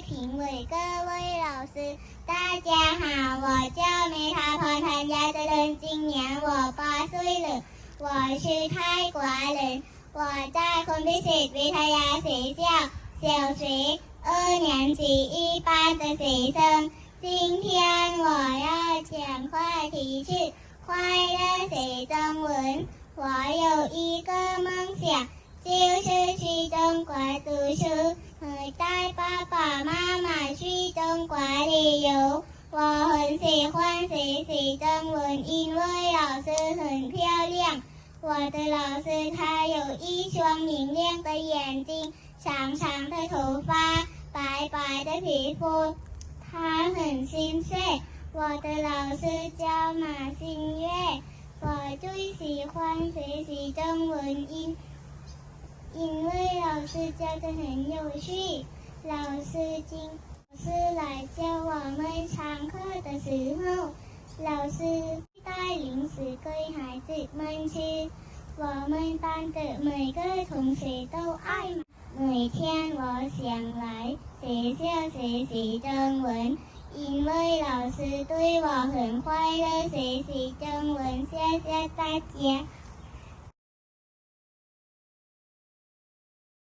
评委、各位老师，大家好，我叫梅塔潘谭家泽伦，今年我8岁了，我是泰国人，我在昆พิสิทธิ์วิทยา学校小学2年级一班的学生。今天我要讲话题是快乐学中文。我有一个梦想，就是去中国读书，带爸爸妈妈去中国旅游。我很喜欢学习中文，因为老师很漂亮。我的老师他有一双明亮的眼睛，长长的头发，白白的皮肤，他很亲切。我的老师叫马新月，我最喜欢学习中文，因为老师教得很有趣。老师来教我们上课的时候，老师带零食给孩子们吃，我们班的每个同学都爱买。每天我想来学校学习中文，因为老师对我很快乐。学习中文，谢谢大家。